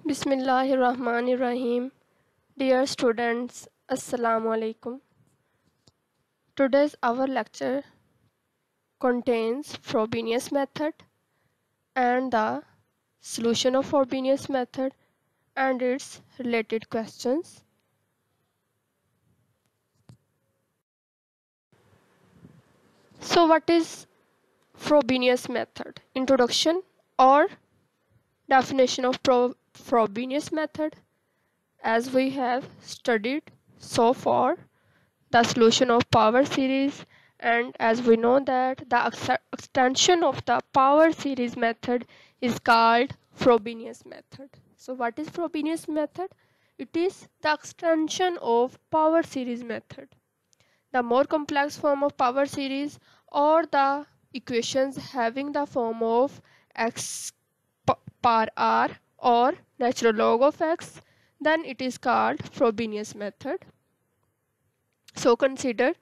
Bismillahirrahmanirrahim. Dear students, Assalamu alaikum. Today's our lecture contains Frobenius method and the solution of Frobenius method and its related questions. So what is Frobenius method? Introduction or definition of Frobenius method. As we have studied so far the solution of power series, and as we know that the extension of the power series method is called Frobenius method. So what is Frobenius method? It is the extension of power series method. The more complex form of power series or the equations having the form of x power r or natural log of x, then it is called Frobenius method. So consider,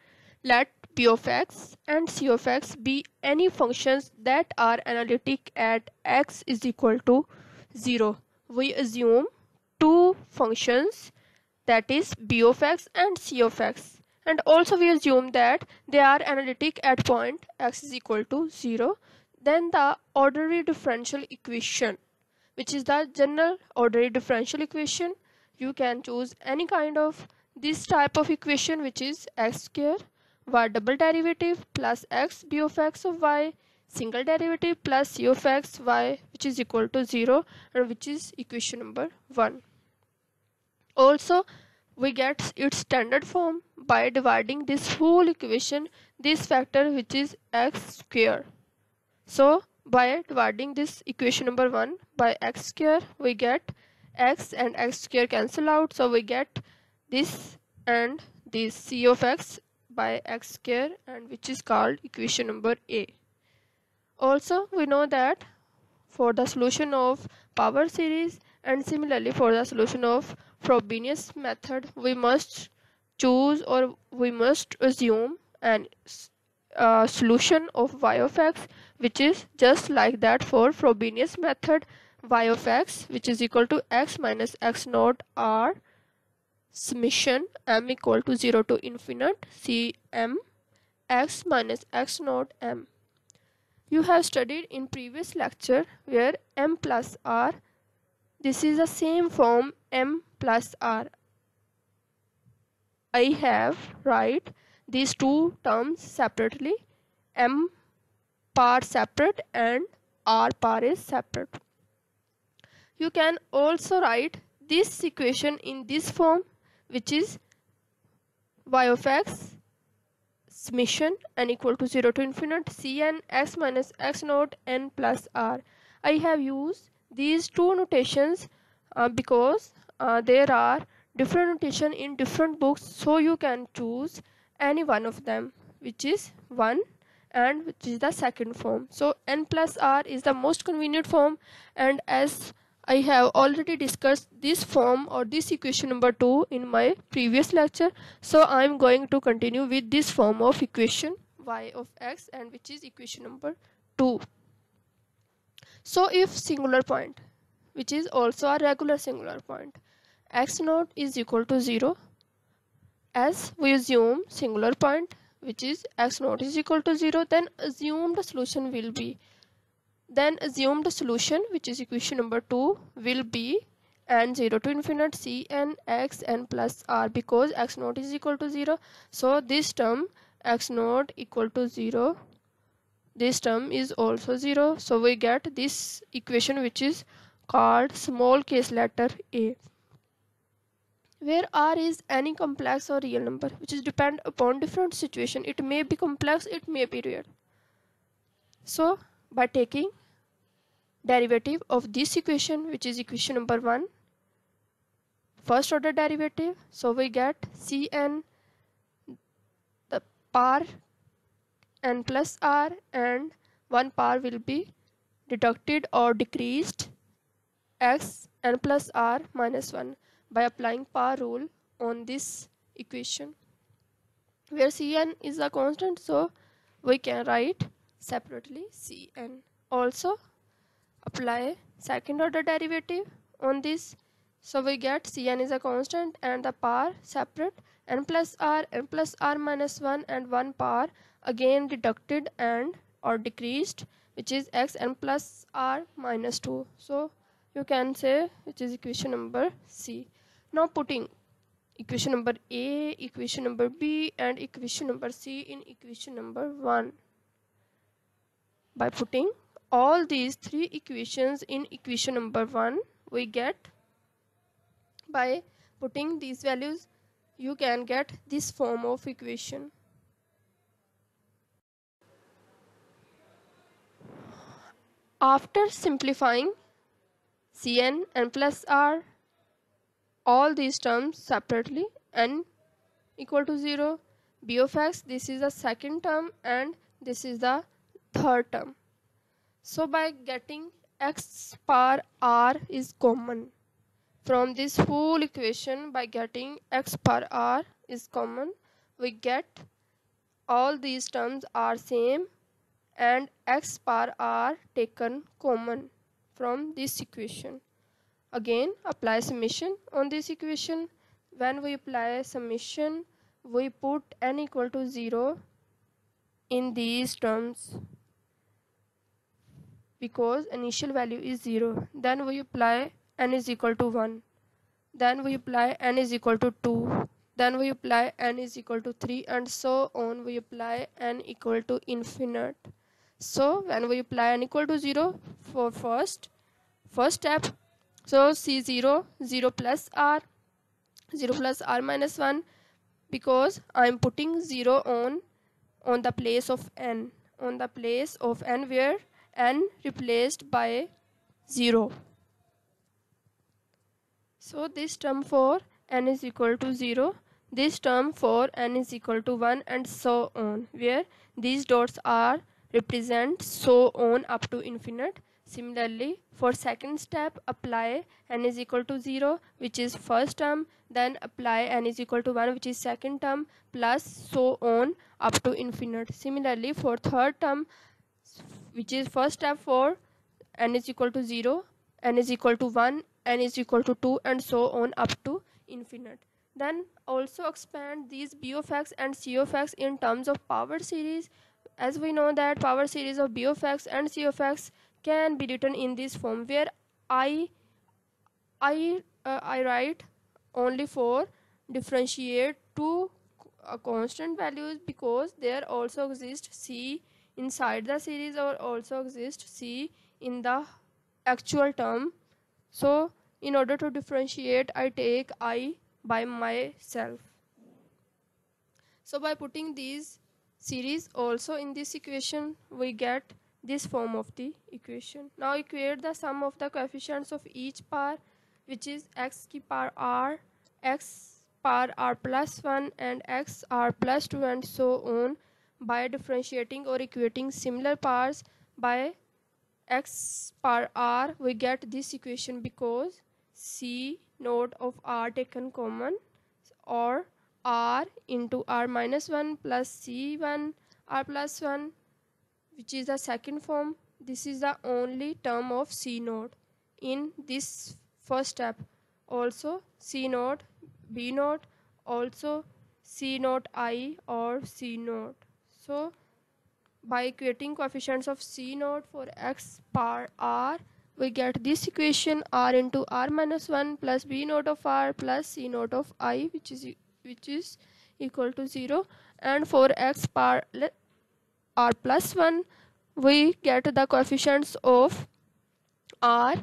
let p of x and c of x be any functions that are analytic at x is equal to 0. We assume two functions, that is b of x and c of x, and also we assume that they are analytic at point x is equal to 0. Then the ordinary differential equation, which is the general ordinary differential equation, you can choose any kind of this type of equation, which is x square y double derivative plus x b of x of y single derivative plus c of x y, which is equal to 0, and which is equation number 1. Also we get its standard form by dividing this whole equation this factor, which is x square. So by dividing this equation number 1 by x square, we get x and x square cancel out, so we get this and this c of x by x square, and which is called equation number A. Also we know that for the solution of power series and similarly for the solution of Frobenius method, we must choose or we must assume an solution of y of x, which is just like that for Frobenius method, y of x which is equal to x minus x naught r summation m equal to 0 to infinite c m x minus x naught m. You have studied in previous lecture where m plus r, this is the same form m plus r. I have write these two terms separately, m par separate and r par is separate. You can also write this equation in this form, which is y of x summation n equal to 0 to infinite cn x minus x naught n plus r. I have used these two notations because there are different notation in different books, so you can choose any one of them, which is 1 and which is the second form. So n plus r is the most convenient form, and as I have already discussed this form or this equation number 2 in my previous lecture, so I am going to continue with this form of equation y of x, and which is equation number 2. So if singular point, which is also a regular singular point, x naught is equal to 0, as we assume singular point which is x naught is equal to 0, then assumed solution will be, which is equation number 2 will be n 0 to infinite c n x n plus r, because x naught is equal to 0. So this term x naught equal to 0, this term is also 0, so we get this equation which is called small case letter a, where r is any complex or real number which is depend upon different situation. It may be complex, it may be real. So by taking derivative of this equation, which is equation number 1, first order derivative, so we get cn the par n plus r, and one par will be deducted or decreased x n plus r minus 1 by applying par rule on this equation, where cn is a constant, so we can write separately cn. Also apply second order derivative on this. So we get Cn is a constant and the power separate, n plus r minus 1 and 1 power again deducted and or decreased, which is x n plus r minus 2. So you can say which is equation number C. Now putting equation number A, equation number B and equation number C in equation number 1. By putting all these three equations in equation number 1, we get, by putting these values, you can get this form of equation. After simplifying Cn, n plus r, all these terms separately, n equal to 0, b of x, this is the second term and this is the third term. So by getting x power r is common from this whole equation, by getting x power r is common, we get all these terms are same and x power r taken common from this equation. Again apply summation on this equation. When we apply summation, we put n equal to 0 in these terms because initial value is 0. Then we apply n is equal to 1. Then we apply n is equal to 2. Then we apply n is equal to 3 and so on. We apply n equal to infinite. So when we apply n equal to 0 for first step, so C0, 0 plus r minus 1, because I am putting 0 on the place of n, where n replaced by 0. So this term for n is equal to 0, this term for n is equal to 1 and so on, where these dots are represent so on up to infinite. Similarly, for second step, apply n is equal to 0, which is first term, then apply n is equal to 1, which is second term, plus so on up to infinite. Similarly, for third term, which is first step, for n is equal to 0, n is equal to 1, n is equal to 2 and so on up to infinite. Then also expand these b of x and c of x in terms of power series. As we know that power series of b of x and c of x can be written in this form, where I write only for differentiate two constant values, because there also exists c inside the series or also exists c in the actual term. So in order to differentiate, I take I by myself. So by putting these series also in this equation, we get this form of the equation. Now equate the sum of the coefficients of each power, which is x ki power r, x power r plus 1 and x r plus 2 and so on, by differentiating or equating similar powers. By x power r, we get this equation because c node of r taken common, or r into r minus 1 plus c1 r plus 1, which is the second form. This is the only term of c node in this first step. Also c node, b node, also c node I or c node. So by equating coefficients of c node for x power r, we get this equation, r into r minus 1 plus b node of r plus c node of I, which is equal to 0. And for x power r plus 1, we get the coefficients of r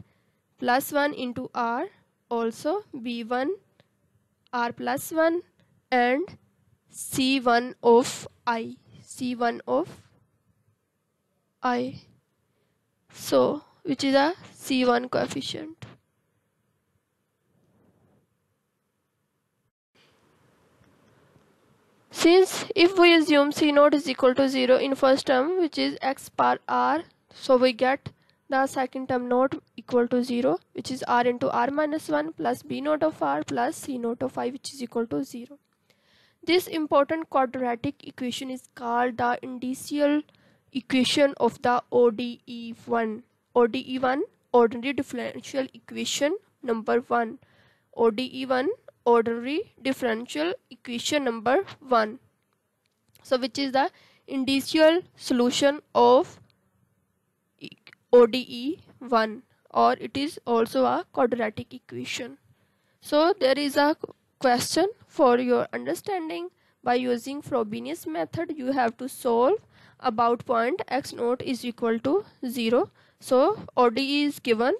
plus 1 into r, also b1 r plus 1 and c1 of I, so which is a c1 coefficient. Since if we assume c naught is equal to 0 in first term, which is x power r, so we get the second term naught equal to 0, which is r into r minus 1 plus b naught of r plus c naught of I, which is equal to 0. This important quadratic equation is called the indicial equation of the ODE1. ODE1, ordinary differential equation, number 1. ODE1, ordinary differential equation number 1. So which is the initial solution of ODE1, or it is also a quadratic equation. So there is a question for your understanding. By using Frobenius method, you have to solve about point x naught is equal to 0. So ODE is given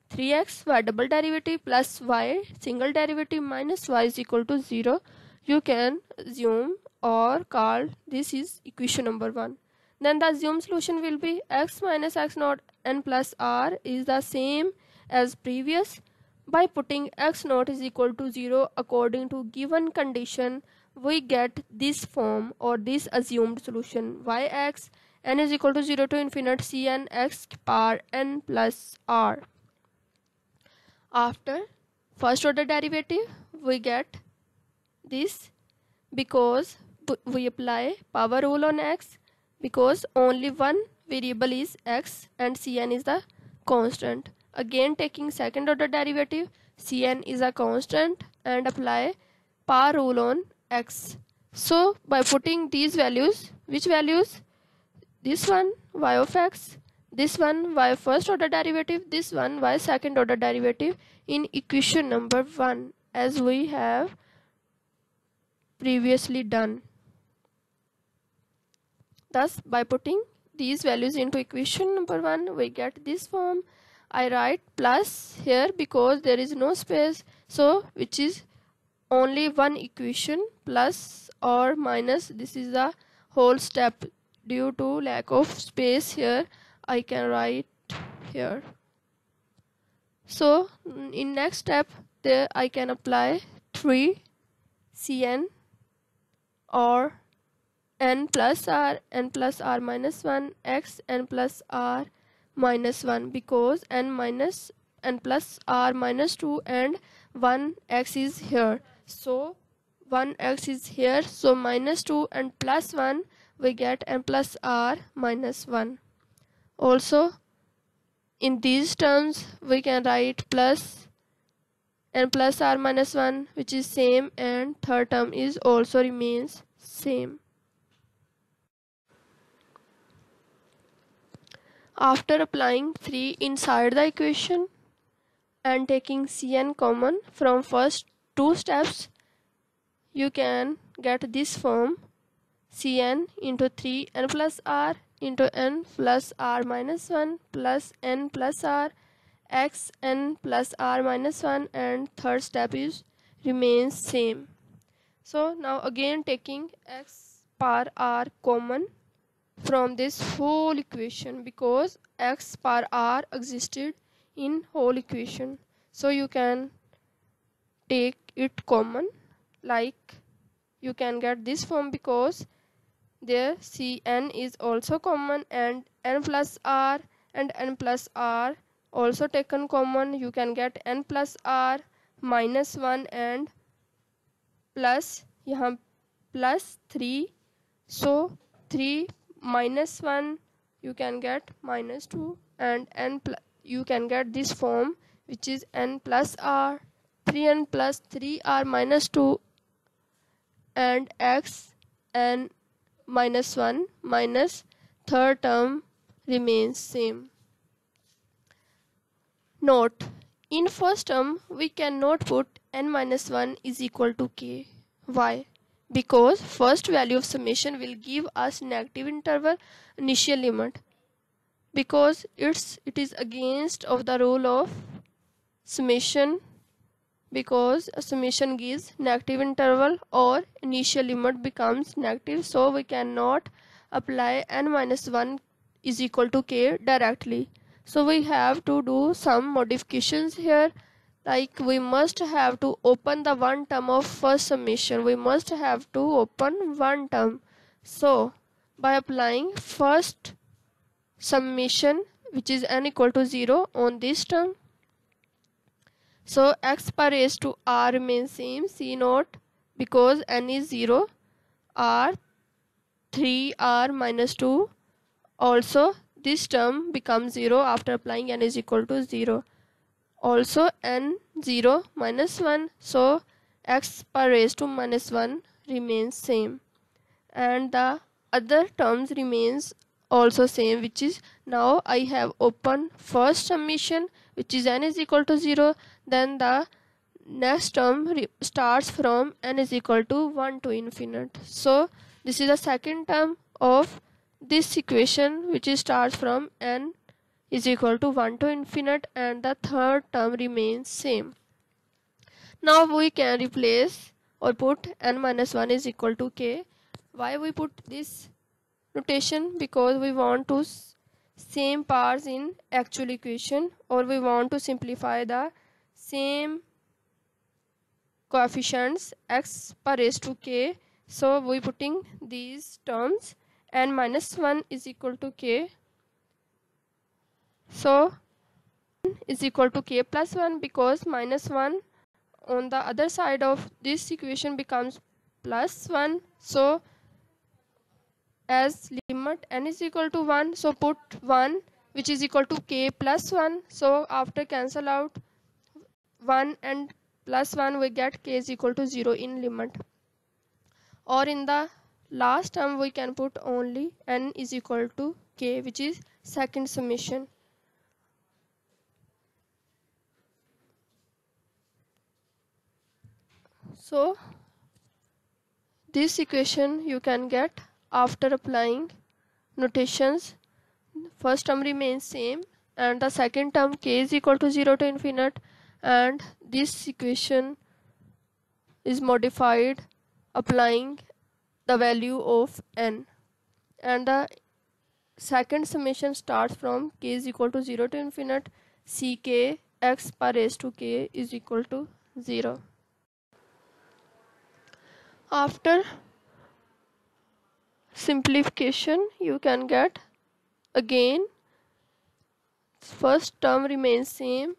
3x y double derivative plus y single derivative minus y is equal to 0. You can assume or call this is equation number 1. Then the assumed solution will be x minus x naught n plus r is the same as previous. By putting x naught is equal to 0 according to given condition, we get this form or this assumed solution yx n is equal to 0 to infinite cn x power n plus r. After first order derivative, we get this because we apply power rule on x, because only one variable is x and cn is the constant. Again taking second order derivative, cn is a constant and apply power rule on x. So by putting these values, which values? This one y of x, this one y first order derivative, this one y second order derivative in equation number 1 as we have previously done. Thus by putting these values into equation number 1, we get this form. I write plus here because there is no space, so which is only one equation, plus or minus. This is the whole step. Due to lack of space here, I can write here. So in next step, there I can apply 3 cn or n plus r minus 1 x n plus r minus 1, because n plus r minus 2 and 1 x is here. So 1 x is here, so minus 2 and plus 1 we get n plus r minus 1. Also in these terms we can write plus n plus r minus 1, which is same, and third term is also remains same. After applying 3 inside the equation and taking cn common from first two steps, you can get this form cn into 3 n plus r into n plus r minus 1 plus n plus r x n plus r minus 1, and third step is remains same. So now again taking x power r common from this whole equation, because x power r existed in whole equation, so you can take it common, like you can get this form because there cn is also common and n plus r and n plus r also taken common. You can get n plus r minus 1 and plus यहाँ plus 3, so 3 minus 1 you can get minus 2, and you can get this form which is n plus r 3n plus 3r minus 2 and x n minus 1 minus third term remains same. Note, in first term we cannot put n minus 1 is equal to k. Why? Because first value of summation will give us negative interval initial limit, because it is against of the rule of summation, because a summation gives negative interval or initial limit becomes negative, so we cannot apply n minus 1 is equal to k directly. So we have to do some modifications here, like we must have to open the one term of first summation. We must have to open one term. So by applying first summation, which is n equal to 0 on this term, so x power raised to r remains same, c naught, because n is 0, r 3r minus 2, also this term becomes 0 after applying n is equal to 0. Also n0 minus 1, so x per raised to minus 1 remains same, and the other terms remains also same, which is now I have opened first summation, which is n is equal to 0. Then the next term starts from n is equal to 1 to infinite. So this is the second term of this equation, which is starts from n is equal to 1 to infinite, and the third term remains same. Now we can replace or put n minus 1 is equal to k. Why we put this notation? Because we want to same parts in actual equation, or we want to simplify the same coefficients x per raised to k. So we putting these terms n minus 1 is equal to k. So is equal to k plus 1, because minus 1 on the other side of this equation becomes plus 1. So as limit n is equal to 1, so put 1, which is equal to k plus 1. So after cancel out 1 and plus 1, we get k is equal to 0 in limit. Or in the last term we can put only n is equal to k, which is second summation. So this equation you can get after applying notations. First term remains same, and the second term k is equal to 0 to infinite, and this equation is modified applying the value of n, and the second summation starts from k is equal to 0 to infinite ck x per raised to k is equal to 0. After simplification you can get again first term remains same.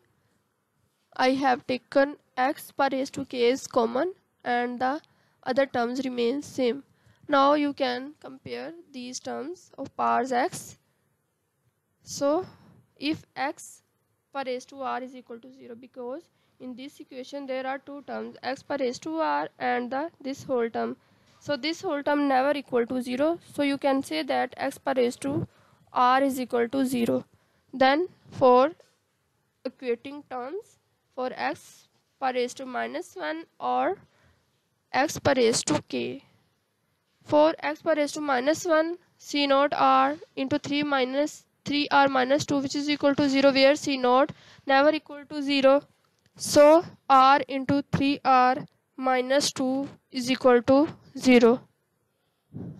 I have taken x per raised to k is common, and the other terms remain same. Now you can compare these terms of powers x. So if x per raised to r is equal to 0, because in this equation there are two terms, x per raised to r and this whole term. So this whole term never equal to 0. So you can say that x per raised to r is equal to 0. Then for equating terms, for x per raised to minus 1 or x per raised to k. For x per raised to minus 1, c naught r into 3 minus 3r minus 2, which is equal to 0, where c naught never equal to 0. So r into 3r minus 2 is equal to 0.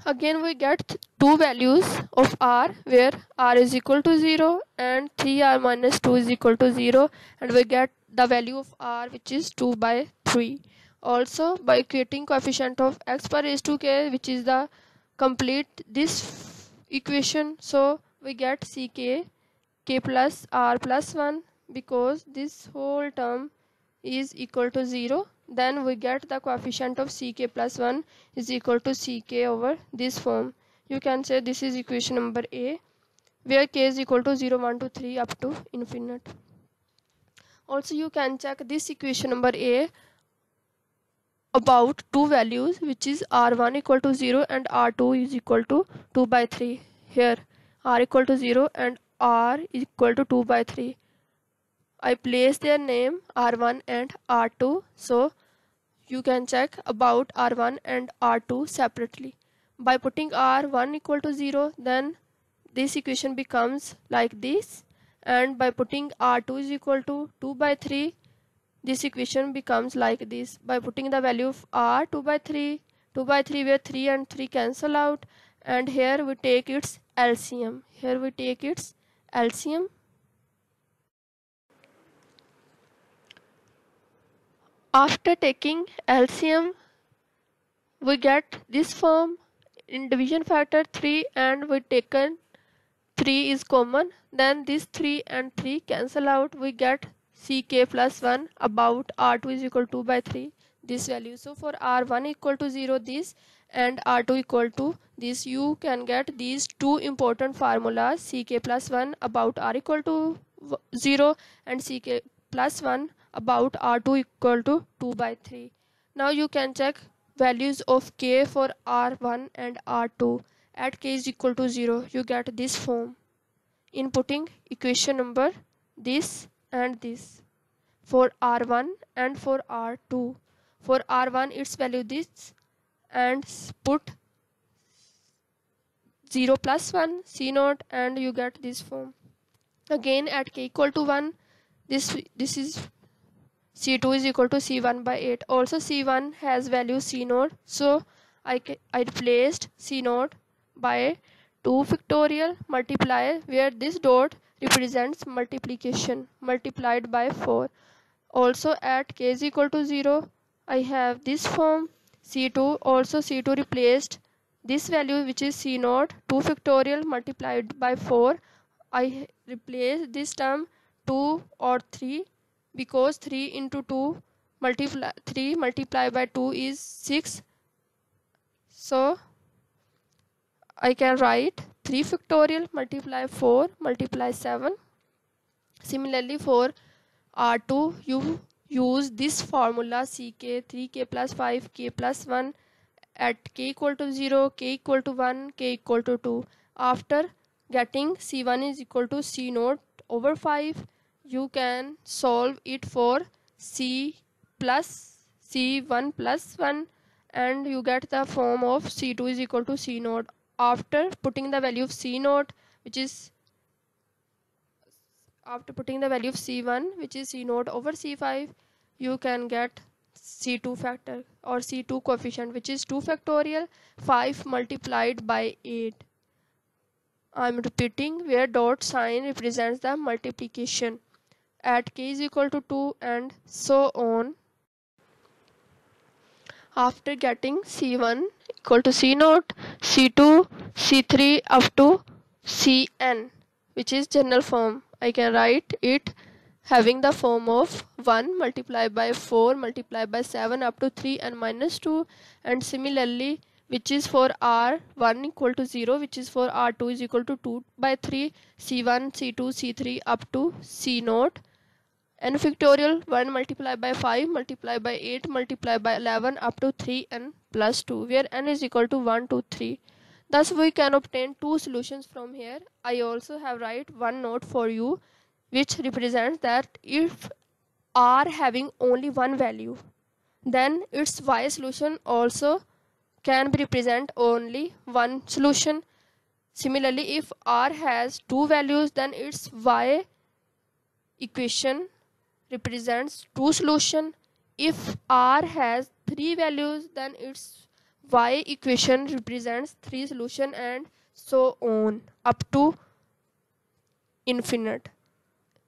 Again we get two values of r, where r is equal to 0 and 3r minus 2 is equal to 0, and we get the value of r, which is 2 by 3. Also by equating coefficient of x per raised to k, which is the complete this equation, so we get ck k plus r plus 1, because this whole term is equal to 0. Then we get the coefficient of ck plus 1 is equal to ck over this form. You can say this is equation number A, where k is equal to 0, 1 to 3 up to infinite. Also you can check this equation number A about two values, which is r1 equal to 0 and r2 is equal to 2 by 3. Here r equal to 0 and r is equal to 2 by 3. I place their name r1 and r2, so you can check about r1 and r2 separately. By putting r1 equal to 0, then this equation becomes like this, and by putting r2 is equal to 2 by 3, this equation becomes like this. By putting the value of r 2 by 3, where 3 and 3 cancel out, and here we take its LCM. After taking LCM, we get this form in division factor 3, and we taken 3 is common, then this 3 and 3 cancel out, we get ck plus 1 about r2 is equal to 2 by 3, this value. So for r1 equal to 0 this, and r2 equal to this, you can get these two important formulas, ck plus 1 about r equal to 0 and ck plus 1 about R2 equal to 2 by 3. Now you can check values of k for R1 and R2. At k is equal to 0, you get this form. Inputting equation number this and this for R1 and for R2. For R1 its value this, and put 0 plus 1 C0 and you get this form. Again at k equal to 1, this is C2 is equal to C1 by 8. Also C1 has value C0, so I replaced C0 by 2 factorial multiply, where this dot represents multiplication multiplied by 4. Also at k is equal to 0, I have this form C2. Also C2 replaced this value, which is C0, 2 factorial multiplied by 4. I replace this term 2 or 3, because 3 into 2 multiplied by 2 is 6. So I can write 3 factorial multiply 4 multiply 7. Similarly for R2 you use this formula ck 3k plus 5 k plus 1 at k equal to 0, k equal to 1, k equal to 2. After getting C1 is equal to C0 over 5, you can solve it for C plus C1 plus 1 and you get the form of C2 is equal to C0. After putting the value of C0, which is after putting the value of C1, which is C0 over C5, you can get C2 factor or C2 coefficient, which is 2 factorial 5 multiplied by 8. I am repeating, where dot sign represents the multiplication. At k is equal to 2 and so on. After getting C1 equal to C0, C2, C3 up to Cn, which is general form, I can write it having the form of 1 multiplied by 4 multiplied by 7 up to 3 and minus 2. And similarly, which is for R1 equal to 0, which is for R2 is equal to 2 by 3, C1, C2, C3 up to C0. N factorial 1 multiplied by 5 multiplied by 8 multiplied by 11 up to 3 n plus 2, where n is equal to 1 to 3. Thus we can obtain two solutions from here. I also have write one note for you, which represents that if R having only one value, then its y solution also can be represent only one solution. Similarly, if R has two values, then its y equation represents two solution. If R has three values, then its y equation represents three solution, and so on up to infinite.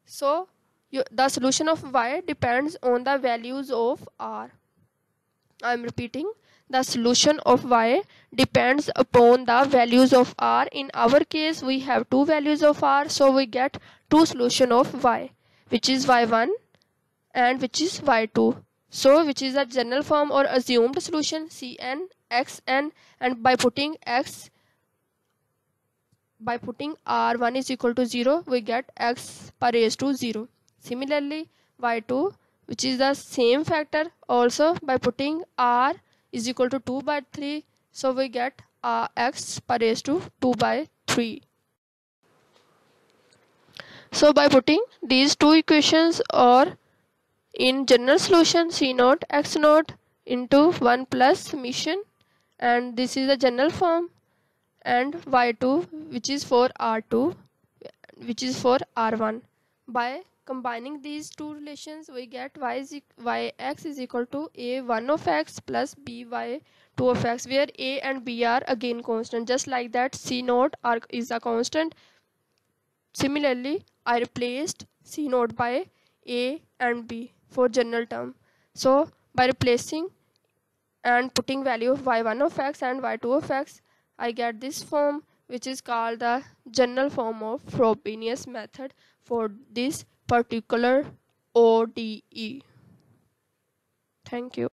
So the solution of y depends on the values of R. I am repeating, the solution of y depends upon the values of R. In our case, we have two values of R, so we get two solution of y, which is y1 and which is y2. So which is a general form or assumed solution Cn, Xn, and by putting R1 is equal to 0, we get x per raised to 0. Similarly, y2, which is the same factor, also by putting R is equal to 2 by 3, so we get x per raised to 2 by 3. So by putting these two equations or in general solution C0 x0 into 1 plus summation, and this is the general form, and y2 which is for R2 which is for R1. By combining these two relations, we get yx is equal to a1 of x plus by 2 of x, where a and b are again constant. Just like that, C0 is a constant. Similarly, I replaced C0 by a and b for general term. So by replacing and putting value of y1 of x and y2 of x, I get this form, which is called the general form of Frobenius method for this particular ODE. Thank you.